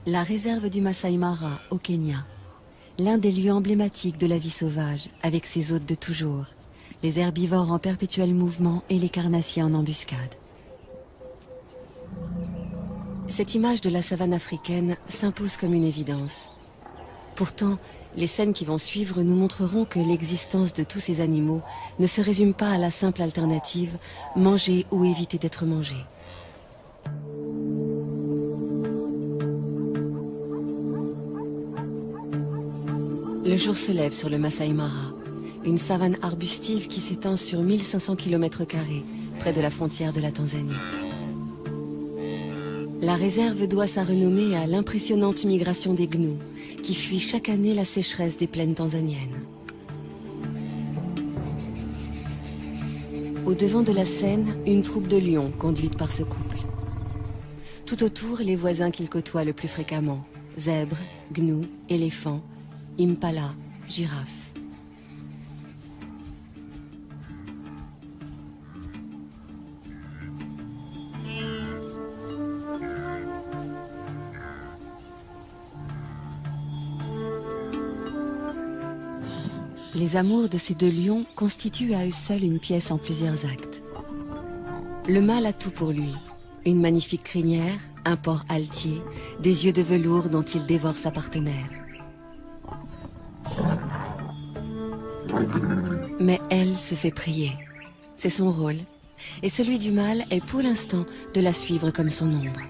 La réserve du Masai Mara, au Kenya. L'un des lieux emblématiques de la vie sauvage, avec ses hôtes de toujours, les herbivores en perpétuel mouvement et les carnassiers en embuscade. Cette image de la savane africaine s'impose comme une évidence. Pourtant, les scènes qui vont suivre nous montreront que l'existence de tous ces animaux ne se résume pas à la simple alternative manger ou éviter d'être mangé. Le jour se lève sur le Masai Mara, une savane arbustive qui s'étend sur 1500 km², près de la frontière de la Tanzanie. La réserve doit sa renommée à l'impressionnante migration des gnous, qui fuient chaque année la sécheresse des plaines tanzaniennes. Au devant de la scène, une troupe de lions conduite par ce couple. Tout autour, les voisins qu'ils côtoient le plus fréquemment, zèbres, gnous, éléphants, impala, girafes. Les amours de ces deux lions constituent à eux seuls une pièce en plusieurs actes. Le mâle a tout pour lui. Une magnifique crinière, un port altier, des yeux de velours dont il dévore sa partenaire. Mais elle se fait prier. C'est son rôle. Et celui du mâle est pour l'instant de la suivre comme son ombre.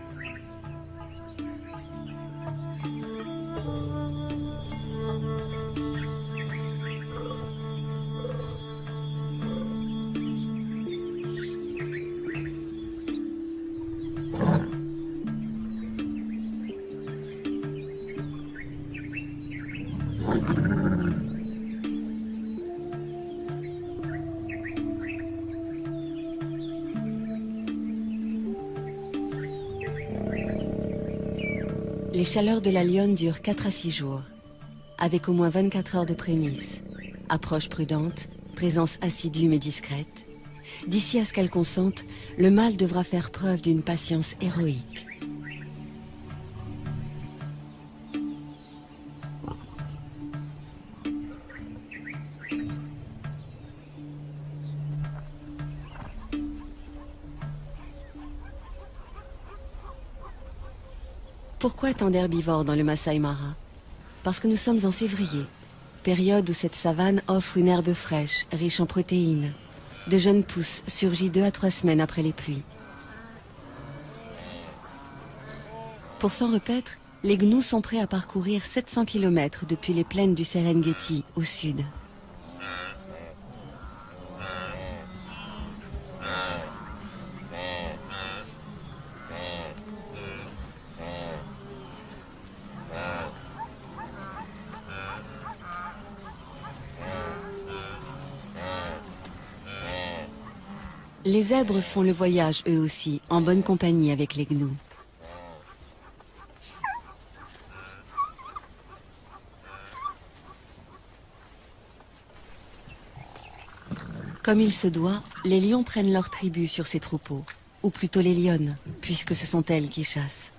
Les chaleurs de la lionne durent 4 à 6 jours, avec au moins 24 heures de prémices, approche prudente, présence assidue mais discrète. D'ici à ce qu'elle consente, le mâle devra faire preuve d'une patience héroïque. Pourquoi tant d'herbivores dans le Masai Mara? Parce que nous sommes en février, période où cette savane offre une herbe fraîche, riche en protéines. De jeunes pousses surgit 2 à 3 semaines après les pluies. Pour s'en repaître, les gnous sont prêts à parcourir 700 km depuis les plaines du Serengeti au sud. Les zèbres font le voyage eux aussi, en bonne compagnie avec les gnous. Comme il se doit, les lions prennent leur tribu sur ces troupeaux, ou plutôt les lionnes, puisque ce sont elles qui chassent.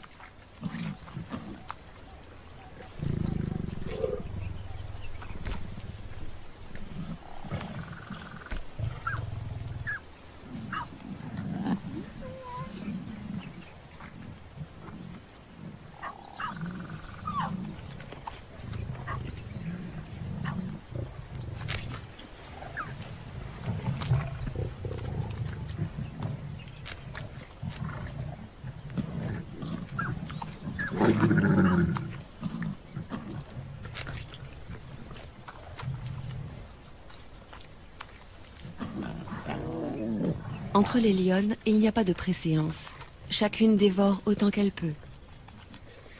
Entre les lionnes, il n'y a pas de préséance. Chacune dévore autant qu'elle peut.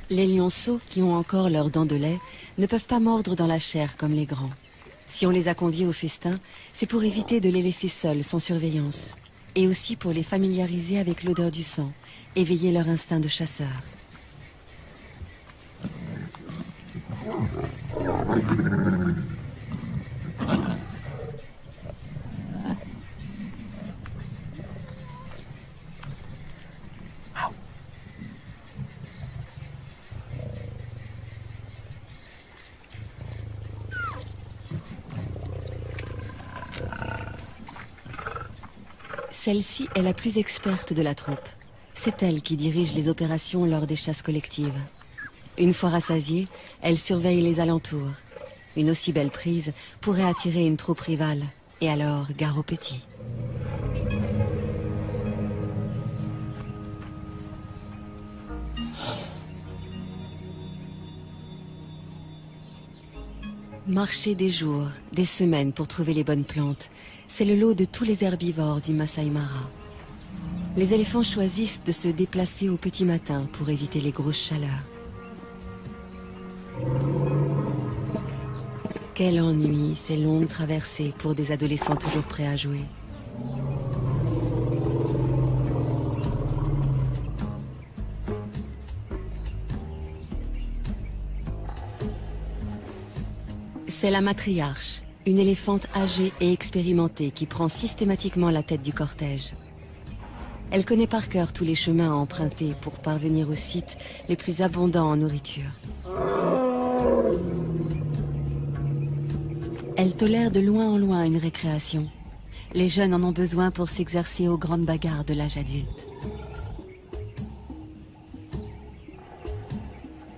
Les lionceaux, qui ont encore leurs dents de lait, ne peuvent pas mordre dans la chair comme les grands. Si on les a conviés au festin, c'est pour éviter de les laisser seuls sans surveillance. Et aussi pour les familiariser avec l'odeur du sang, éveiller leur instinct de chasseur. Celle-ci est la plus experte de la troupe. C'est elle qui dirige les opérations lors des chasses collectives. Une fois rassasiée, elle surveille les alentours. Une aussi belle prise pourrait attirer une troupe rivale. Et alors, gare aux petits. Marcher des jours, des semaines pour trouver les bonnes plantes, c'est le lot de tous les herbivores du Masai Mara. Les éléphants choisissent de se déplacer au petit matin pour éviter les grosses chaleurs. Quel ennui, ces longues traversées pour des adolescents toujours prêts à jouer. C'est la matriarche, une éléphante âgée et expérimentée qui prend systématiquement la tête du cortège. Elle connaît par cœur tous les chemins à emprunter pour parvenir aux sites les plus abondants en nourriture. Elle tolère de loin en loin une récréation. Les jeunes en ont besoin pour s'exercer aux grandes bagarres de l'âge adulte.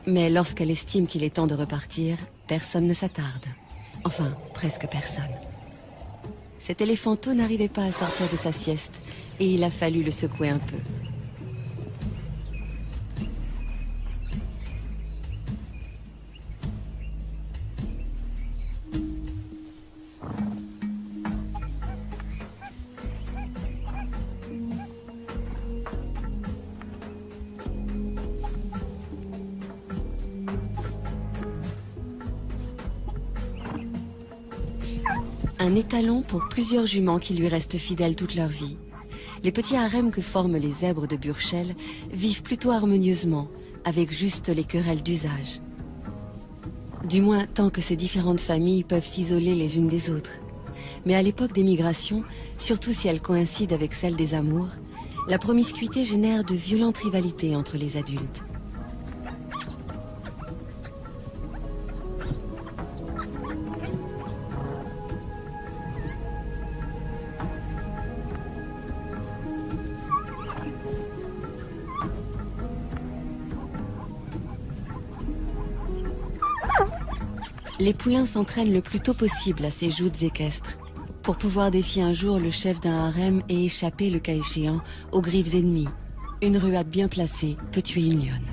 Mais lorsqu'elle estime qu'il est temps de repartir, personne ne s'attarde. Enfin, presque personne. Cet éléphanteau n'arrivait pas à sortir de sa sieste et il a fallu le secouer un peu. Un étalon pour plusieurs juments qui lui restent fidèles toute leur vie. Les petits harems que forment les zèbres de Burchell vivent plutôt harmonieusement, avec juste les querelles d'usage. Du moins tant que ces différentes familles peuvent s'isoler les unes des autres. Mais à l'époque des migrations, surtout si elles coïncident avec celle des amours, la promiscuité génère de violentes rivalités entre les adultes. Les poulains s'entraînent le plus tôt possible à ces joutes équestres, pour pouvoir défier un jour le chef d'un harem et échapper, le cas échéant, aux griffes ennemies. Une ruade bien placée peut tuer une lionne.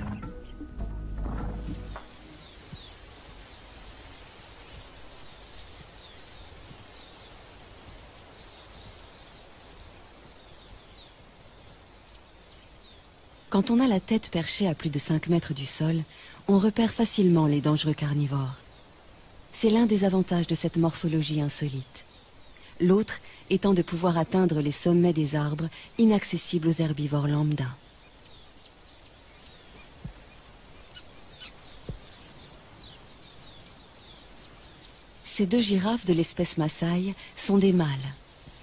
Quand on a la tête perchée à plus de 5 mètres du sol, on repère facilement les dangereux carnivores. C'est l'un des avantages de cette morphologie insolite. L'autre étant de pouvoir atteindre les sommets des arbres inaccessibles aux herbivores lambda. Ces deux girafes de l'espèce Maasai sont des mâles,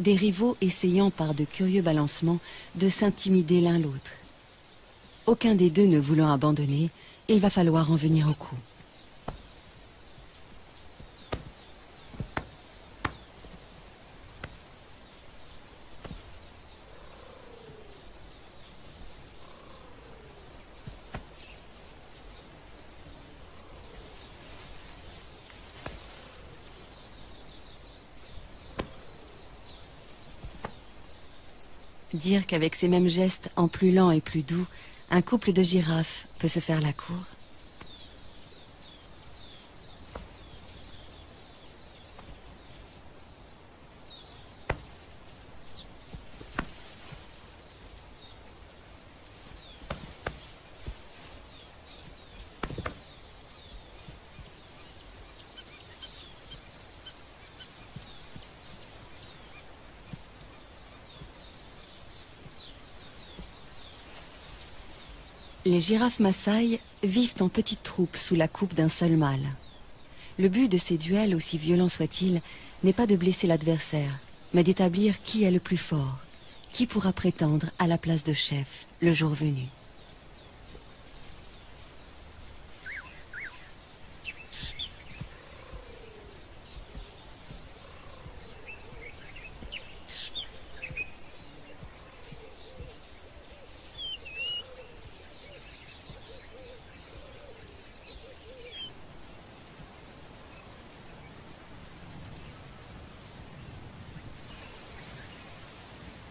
des rivaux essayant par de curieux balancements de s'intimider l'un l'autre. Aucun des deux ne voulant abandonner, il va falloir en venir au coup. Dire qu'avec ces mêmes gestes, en plus lents et plus doux, un couple de girafes peut se faire la cour. Les girafes Maasai vivent en petites troupes sous la coupe d'un seul mâle. Le but de ces duels, aussi violents soient-ils, n'est pas de blesser l'adversaire, mais d'établir qui est le plus fort, qui pourra prétendre à la place de chef le jour venu.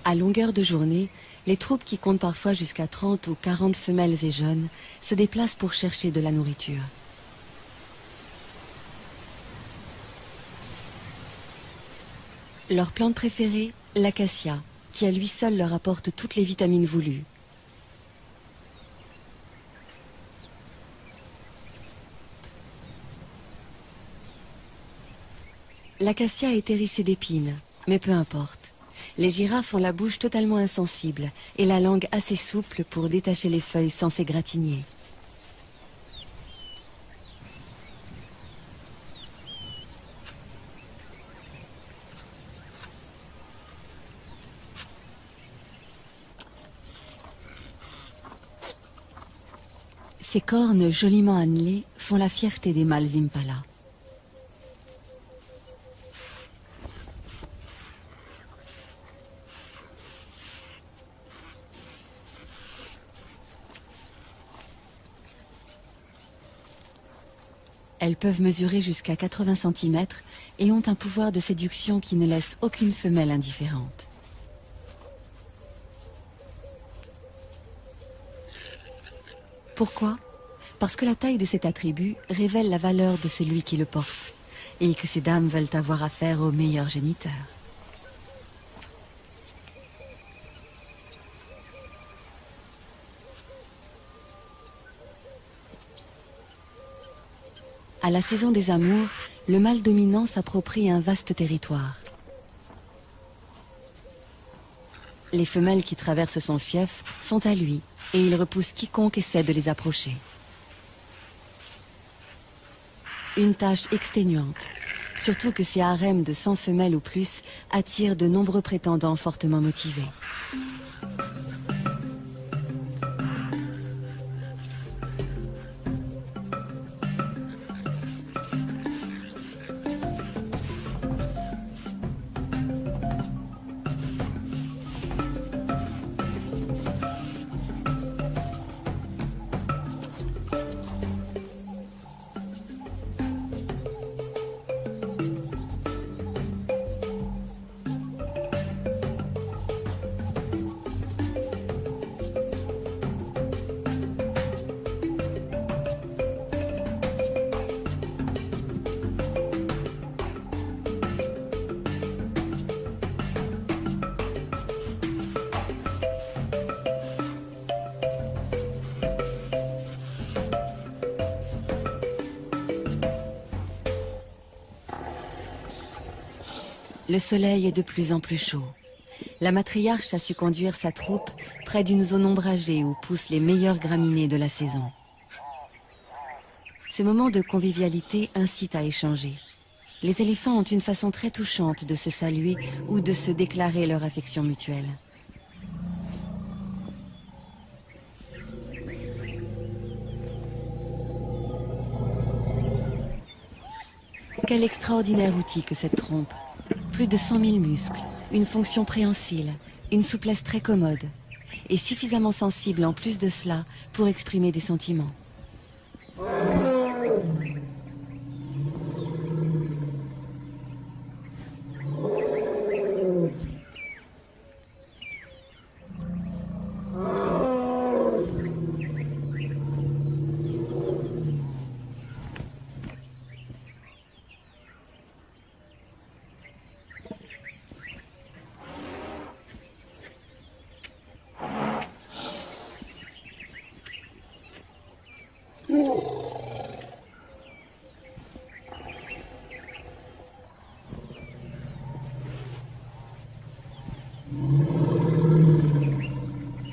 À longueur de journée, les troupes qui comptent parfois jusqu'à 30 ou 40 femelles et jeunes se déplacent pour chercher de la nourriture. Leur plante préférée, l'acacia, qui à lui seul leur apporte toutes les vitamines voulues. L'acacia est hérissée d'épines, mais peu importe. Les girafes ont la bouche totalement insensible et la langue assez souple pour détacher les feuilles sans s'égratigner. Ces cornes joliment annelées font la fierté des mâles impala. Elles peuvent mesurer jusqu'à 80 cm et ont un pouvoir de séduction qui ne laisse aucune femelle indifférente. Pourquoi? Parce que la taille de cet attribut révèle la valeur de celui qui le porte et que ces dames veulent avoir affaire au meilleur géniteur. À la saison des amours, le mâle dominant s'approprie un vaste territoire. Les femelles qui traversent son fief sont à lui et il repousse quiconque essaie de les approcher. Une tâche exténuante, surtout que ces harems de 100 femelles ou plus attirent de nombreux prétendants fortement motivés. Le soleil est de plus en plus chaud. La matriarche a su conduire sa troupe près d'une zone ombragée où poussent les meilleures graminées de la saison. Ce moment de convivialité incite à échanger. Les éléphants ont une façon très touchante de se saluer ou de se déclarer leur affection mutuelle. Quel extraordinaire outil que cette trompe. Plus de 100 000 muscles, une fonction préhensile, une souplesse très commode, et suffisamment sensible en plus de cela pour exprimer des sentiments.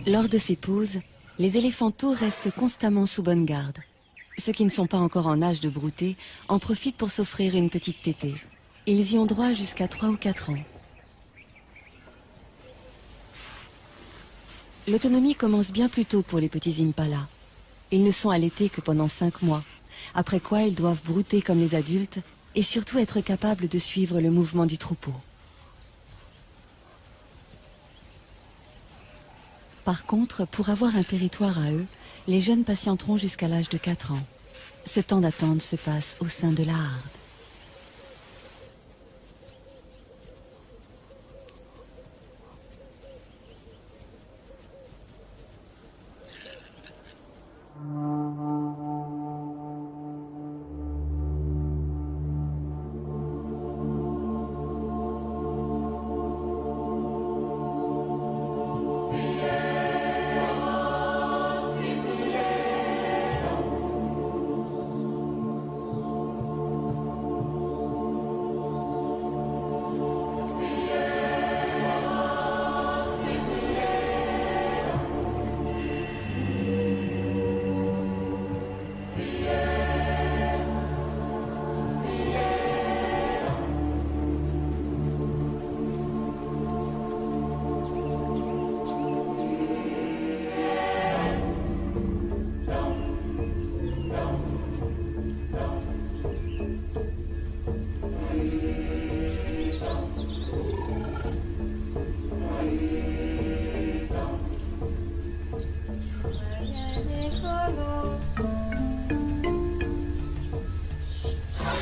Lors de ces pauses, les éléphanteaux restent constamment sous bonne garde. Ceux qui ne sont pas encore en âge de brouter en profitent pour s'offrir une petite tétée. Ils y ont droit jusqu'à 3 ou 4 ans. L'autonomie commence bien plus tôt pour les petits impalas. Ils ne sont allaités que pendant 5 mois, après quoi ils doivent brouter comme les adultes et surtout être capables de suivre le mouvement du troupeau. Par contre, pour avoir un territoire à eux, les jeunes patienteront jusqu'à l'âge de 4 ans. Ce temps d'attente se passe au sein de la harde.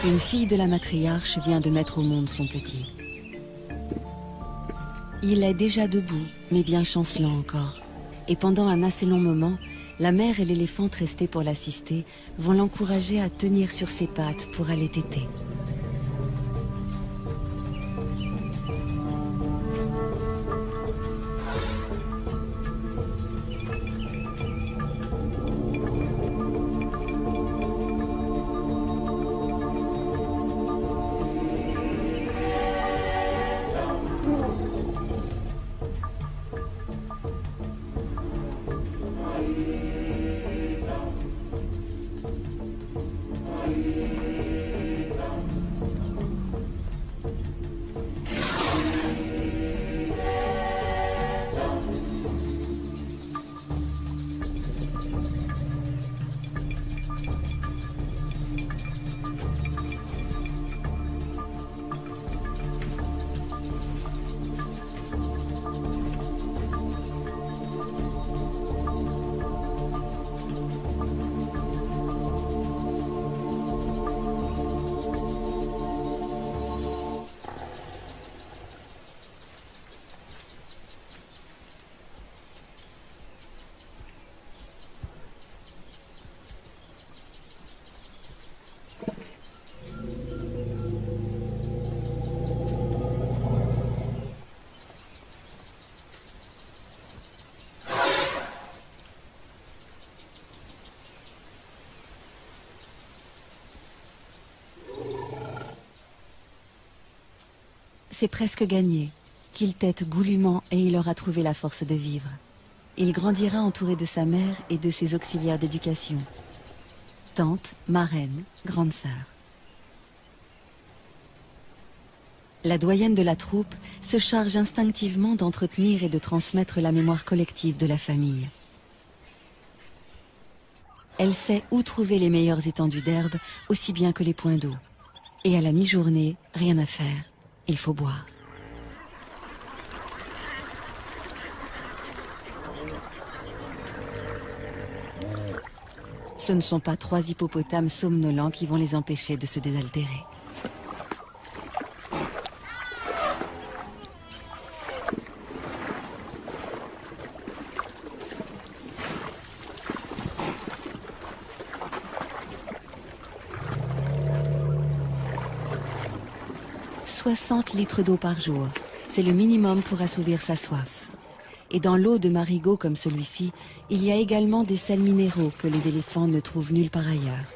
Une fille de la matriarche vient de mettre au monde son petit. Il est déjà debout, mais bien chancelant encore. Et pendant un assez long moment, la mère et l'éléphante restés pour l'assister vont l'encourager à tenir sur ses pattes pour aller téter. C'est presque gagné. Qu'il tète goulûment et il aura trouvé la force de vivre. Il grandira entouré de sa mère et de ses auxiliaires d'éducation. Tante, marraine, grande sœur. La doyenne de la troupe se charge instinctivement d'entretenir et de transmettre la mémoire collective de la famille. Elle sait où trouver les meilleures étendues d'herbe, aussi bien que les points d'eau. Et à la mi-journée, rien à faire. Il faut boire. Ce ne sont pas 3 hippopotames somnolents qui vont les empêcher de se désaltérer. « 60 litres d'eau par jour, c'est le minimum pour assouvir sa soif. Et dans l'eau de marigot comme celui-ci, il y a également des sels minéraux que les éléphants ne trouvent nulle part ailleurs.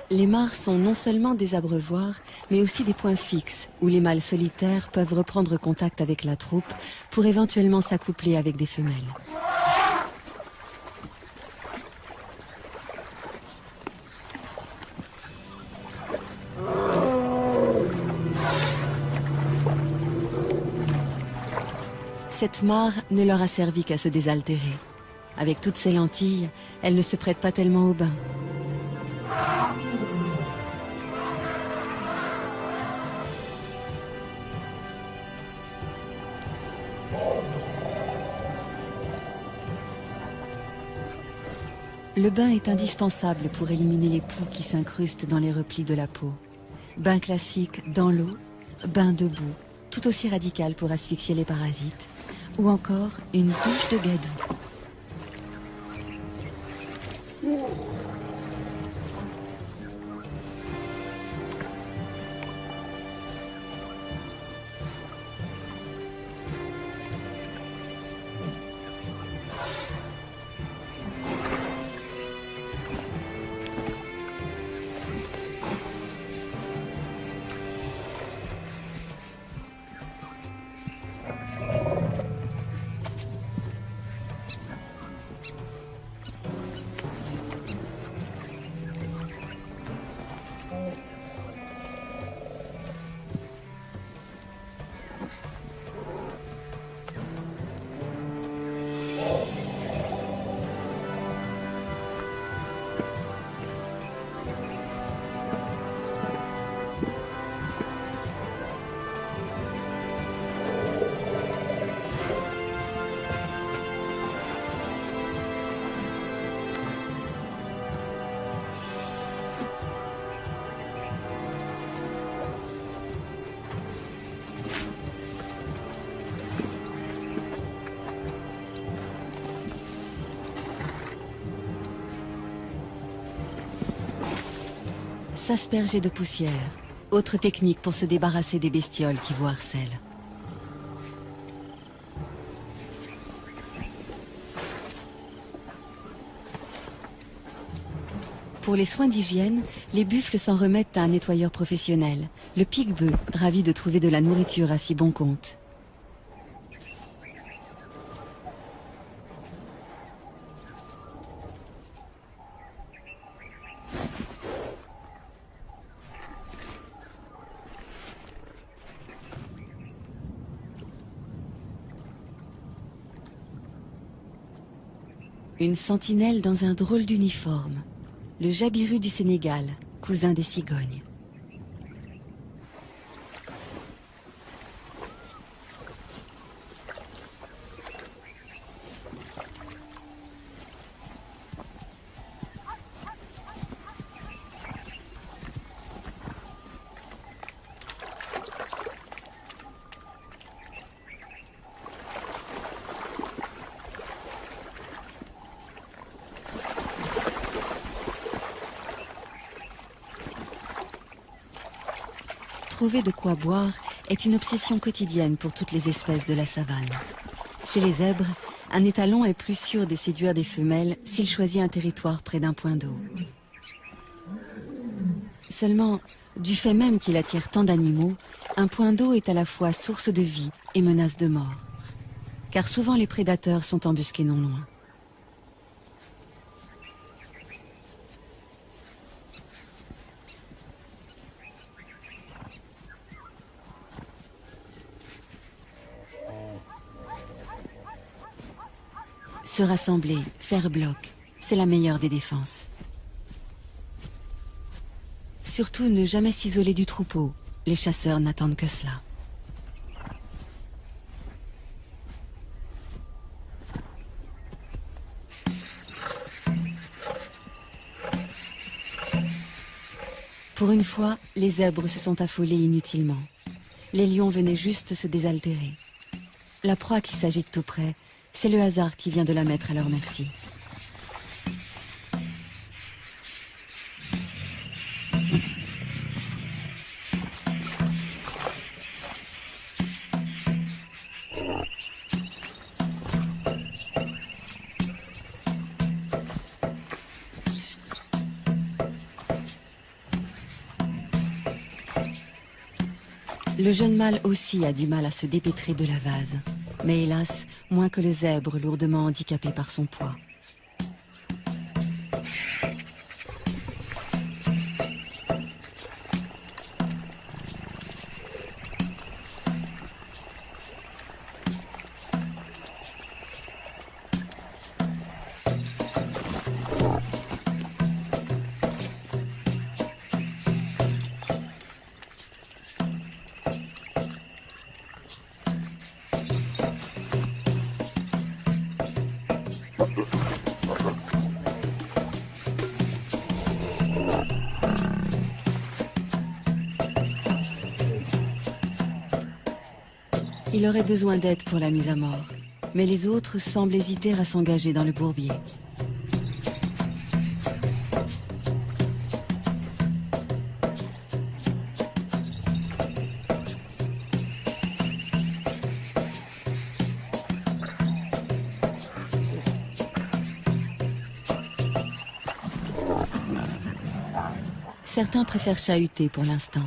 Les mares sont non seulement des abreuvoirs, mais aussi des points fixes où les mâles solitaires peuvent reprendre contact avec la troupe pour éventuellement s'accoupler avec des femelles. Cette mare ne leur a servi qu'à se désaltérer. Avec toutes ces lentilles, elle ne se prête pas tellement au bain. Le bain est indispensable pour éliminer les poux qui s'incrustent dans les replis de la peau. Bain classique dans l'eau, bain debout, tout aussi radical pour asphyxier les parasites, ou encore une douche de gadou. s'asperger de poussière. Autre technique pour se débarrasser des bestioles qui vous harcèlent. Pour les soins d'hygiène, les buffles s'en remettent à un nettoyeur professionnel, le pique-bœuf, ravi de trouver de la nourriture à si bon compte. Une sentinelle dans un drôle d'uniforme. Le jabiru du Sénégal, cousin des cigognes. Trouver de quoi boire est une obsession quotidienne pour toutes les espèces de la savane. Chez les zèbres, un étalon est plus sûr de séduire des femelles s'il choisit un territoire près d'un point d'eau. Seulement, du fait même qu'il attire tant d'animaux, un point d'eau est à la fois source de vie et menace de mort. Car souvent les prédateurs sont embusqués non loin. Se rassembler, faire bloc, c'est la meilleure des défenses. Surtout ne jamais s'isoler du troupeau, les chasseurs n'attendent que cela. Pour une fois, les zèbres se sont affolés inutilement. Les lions venaient juste se désaltérer. La proie qui s'agite tout près, c'est le hasard qui vient de la mettre à leur merci. Le jeune mâle aussi a du mal à se dépêtrer de la vase. Mais hélas, moins que le zèbre lourdement handicapé par son poids. Il aurait besoin d'aide pour la mise à mort, mais les autres semblent hésiter à s'engager dans le bourbier. Certains préfèrent chahuter pour l'instant.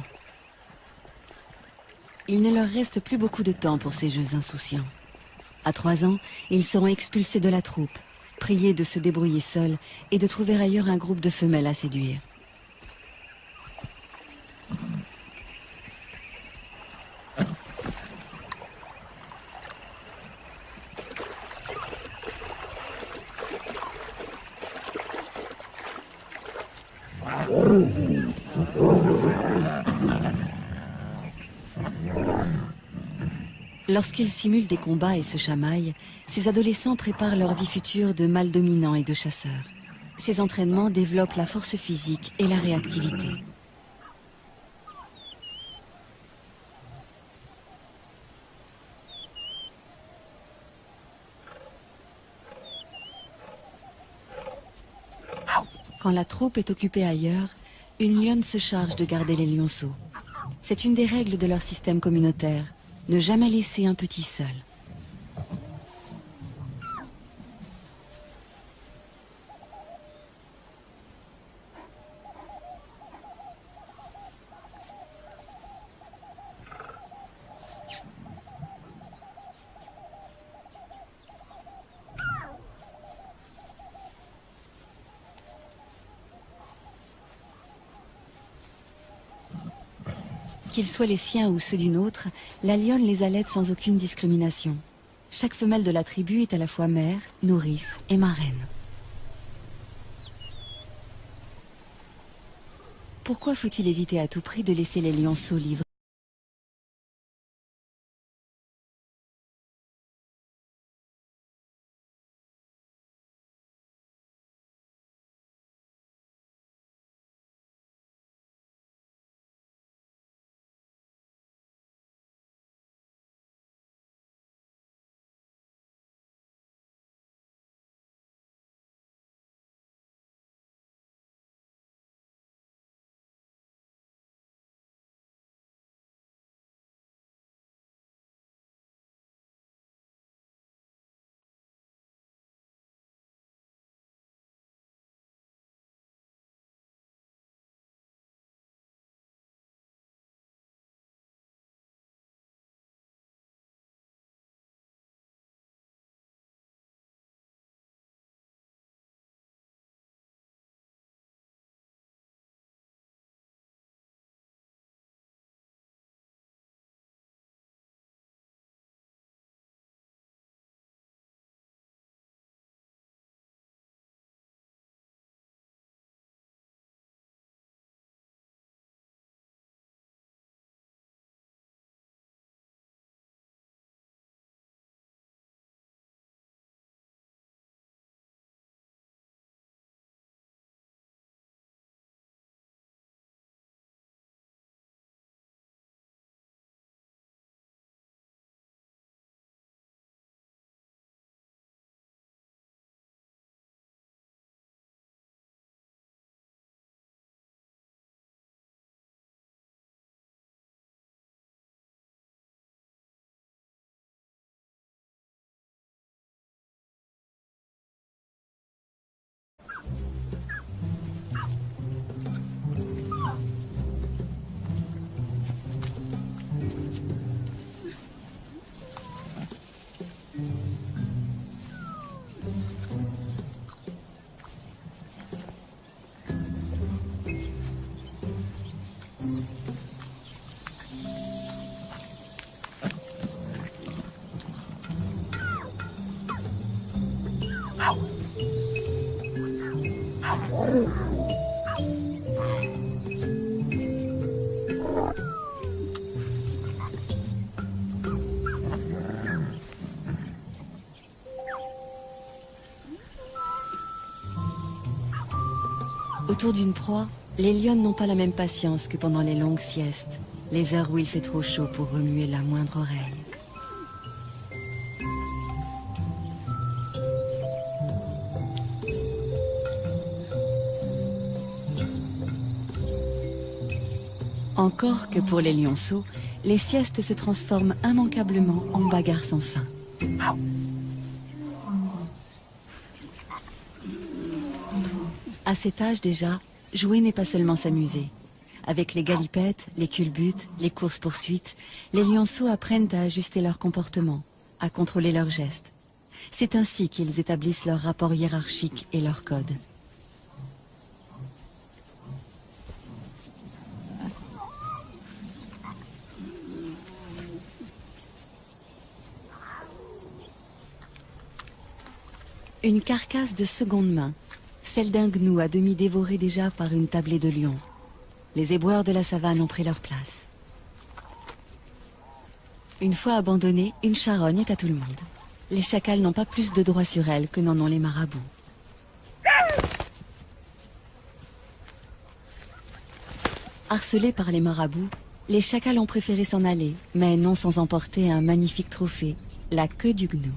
Il ne leur reste plus beaucoup de temps pour ces jeux insouciants. À 3 ans, ils seront expulsés de la troupe, priés de se débrouiller seuls et de trouver ailleurs un groupe de femelles à séduire. Lorsqu'ils simulent des combats et se chamaillent, ces adolescents préparent leur vie future de mâles dominants et de chasseurs. Ces entraînements développent la force physique et la réactivité. Quand la troupe est occupée ailleurs, une lionne se charge de garder les lionceaux. C'est une des règles de leur système communautaire, ne jamais laisser un petit seul. Qu'ils soient les siens ou ceux d'une autre, la lionne les allaite sans aucune discrimination. Chaque femelle de la tribu est à la fois mère, nourrice et marraine. Pourquoi faut-il éviter à tout prix de laisser les lionceaux libres? Autour d'une proie, les lionnes n'ont pas la même patience que pendant les longues siestes, les heures où il fait trop chaud pour remuer la moindre oreille. Encore que pour les lionceaux, les siestes se transforment immanquablement en bagarres sans fin. À cet âge déjà, jouer n'est pas seulement s'amuser. Avec les galipettes, les culbutes, les courses-poursuites, les lionceaux apprennent à ajuster leur comportement, à contrôler leurs gestes. C'est ainsi qu'ils établissent leur rapport hiérarchique et leur code. Une carcasse de seconde main, celle d'un gnou à demi dévoré déjà par une tablée de lions. Les éboueurs de la savane ont pris leur place. Une fois abandonnée, une charogne est à tout le monde. Les chacals n'ont pas plus de droits sur elle que n'en ont les marabouts. Harcelés par les marabouts, les chacals ont préféré s'en aller, mais non sans emporter un magnifique trophée, la queue du gnou.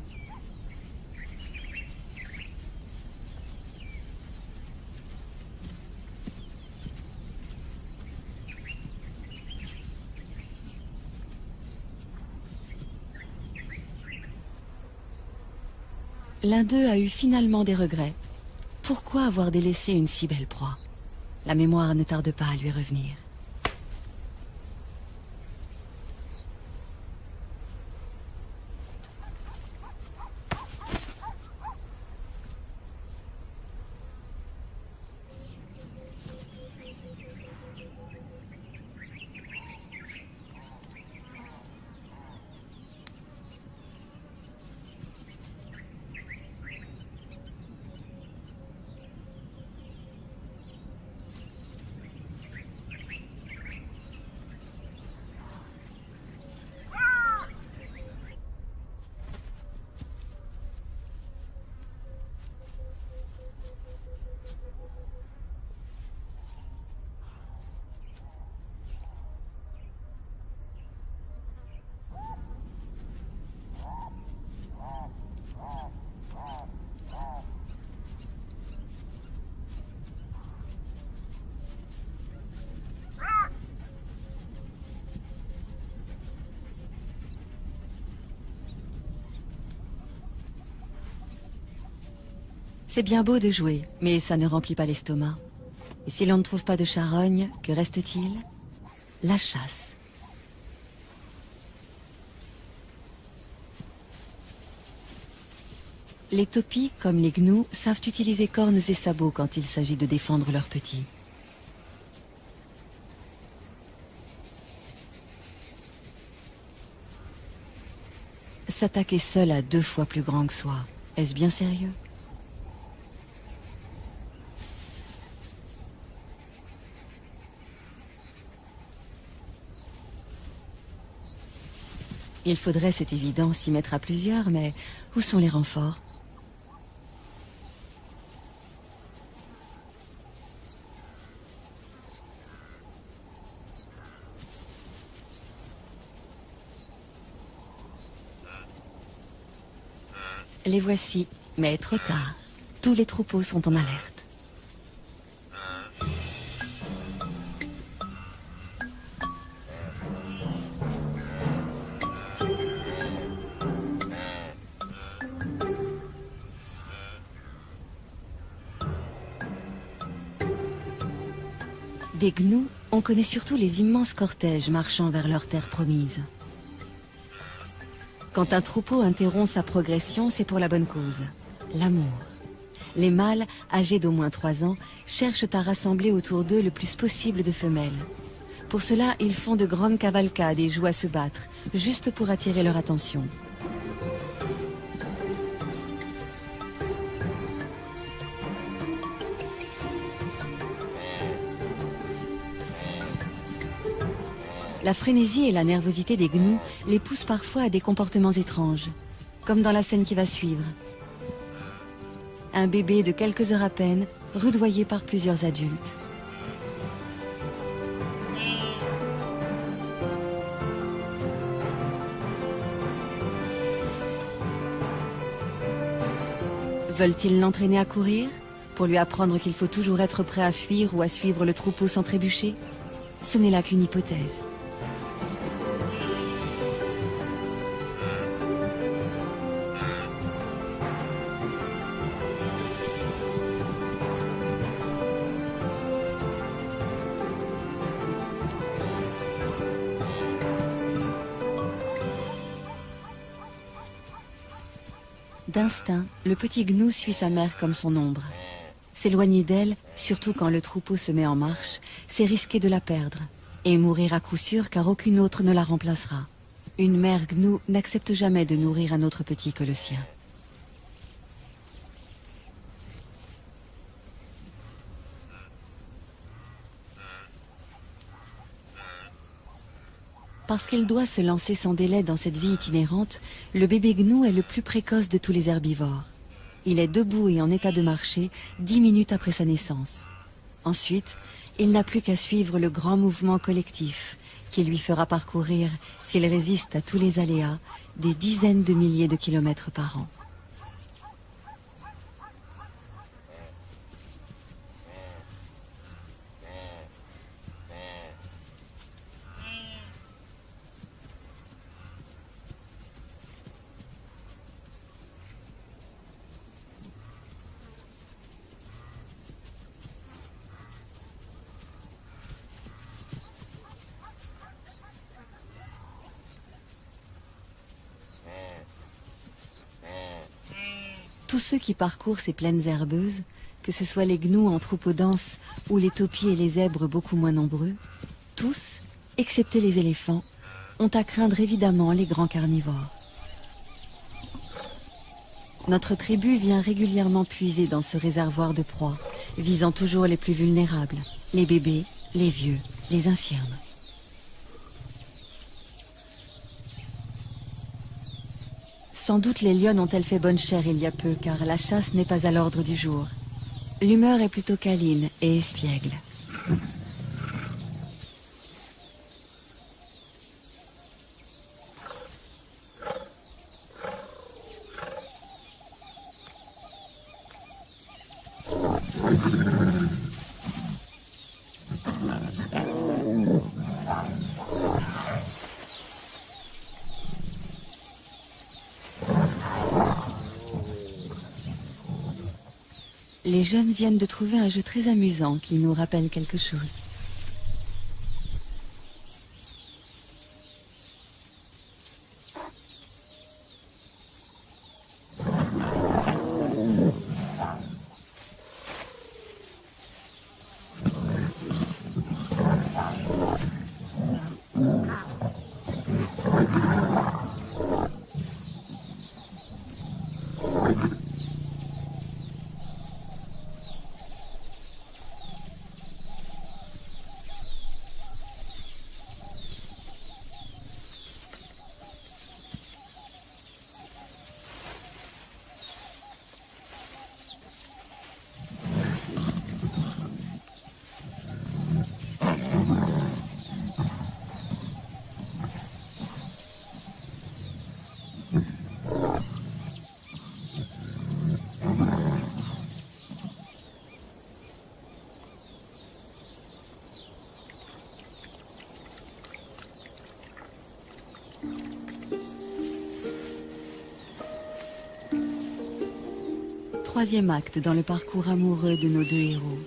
L'un d'eux a eu finalement des regrets. Pourquoi avoir délaissé une si belle proie? La mémoire ne tarde pas à lui revenir. C'est bien beau de jouer, mais ça ne remplit pas l'estomac. Et si l'on ne trouve pas de charogne, que reste-t-il? La chasse. Les topis, comme les gnous, savent utiliser cornes et sabots quand il s'agit de défendre leurs petits. S'attaquer seul à 2 fois plus grand que soi, est-ce bien sérieux? Il faudrait, c'est évident, s'y mettre à plusieurs, mais où sont les renforts? Les voici, mais trop tard. Tous les troupeaux sont en alerte. Des gnous, on connaît surtout les immenses cortèges marchant vers leur terre promise. Quand un troupeau interrompt sa progression, c'est pour la bonne cause, l'amour. Les mâles, âgés d'au moins 3 ans, cherchent à rassembler autour d'eux le plus possible de femelles. Pour cela, ils font de grandes cavalcades et jouent à se battre, juste pour attirer leur attention. La frénésie et la nervosité des gnous les poussent parfois à des comportements étranges, comme dans la scène qui va suivre. Un bébé de quelques heures à peine, rudoyé par plusieurs adultes. Veulent-ils l'entraîner à courir, pour lui apprendre qu'il faut toujours être prêt à fuir ou à suivre le troupeau sans trébucher? Ce n'est là qu'une hypothèse. D'instinct, le petit gnou suit sa mère comme son ombre. S'éloigner d'elle, surtout quand le troupeau se met en marche, c'est risquer de la perdre. Et mourir à coup sûr car aucune autre ne la remplacera. Une mère gnou n'accepte jamais de nourrir un autre petit que le sien. Parce qu'il doit se lancer sans délai dans cette vie itinérante, le bébé gnou est le plus précoce de tous les herbivores. Il est debout et en état de marcher 10 minutes après sa naissance. Ensuite, il n'a plus qu'à suivre le grand mouvement collectif qui lui fera parcourir, s'il résiste à tous les aléas, des dizaines de milliers de kilomètres par an. Tous ceux qui parcourent ces plaines herbeuses, que ce soit les gnous en troupeaux denses ou les taupiers et les zèbres beaucoup moins nombreux, tous, excepté les éléphants, ont à craindre évidemment les grands carnivores. Notre tribu vient régulièrement puiser dans ce réservoir de proies, visant toujours les plus vulnérables, les bébés, les vieux, les infirmes. Sans doute les lionnes ont-elles fait bonne chère il y a peu, car la chasse n'est pas à l'ordre du jour. L'humeur est plutôt câline et espiègle. Les jeunes viennent de trouver un jeu très amusant qui nous rappelle quelque chose. Troisième acte dans le parcours amoureux de nos deux héros.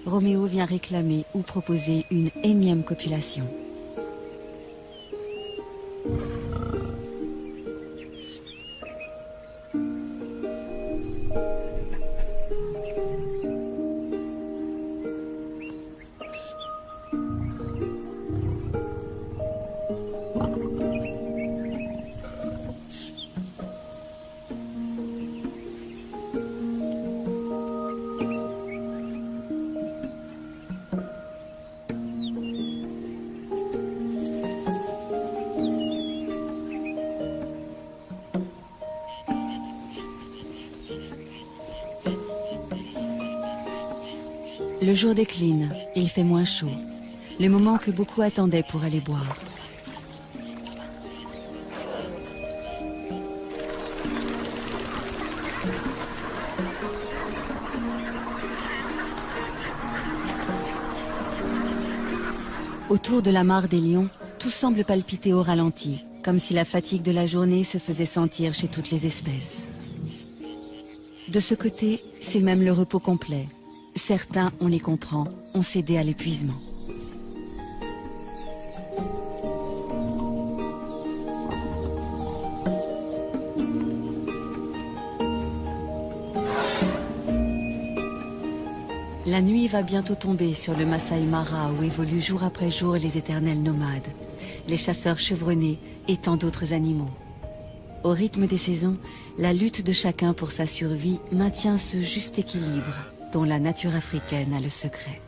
Roméo vient réclamer ou proposer une énième copulation. Le jour décline, il fait moins chaud, le moment que beaucoup attendaient pour aller boire. Autour de la mare des lions, tout semble palpiter au ralenti, comme si la fatigue de la journée se faisait sentir chez toutes les espèces. De ce côté, c'est même le repos complet. Certains, on les comprend, ont cédé à l'épuisement. La nuit va bientôt tomber sur le Masai Mara où évoluent jour après jour les éternels nomades, les chasseurs chevronnés et tant d'autres animaux. Au rythme des saisons, la lutte de chacun pour sa survie maintient ce juste équilibre dont la nature africaine a le secret.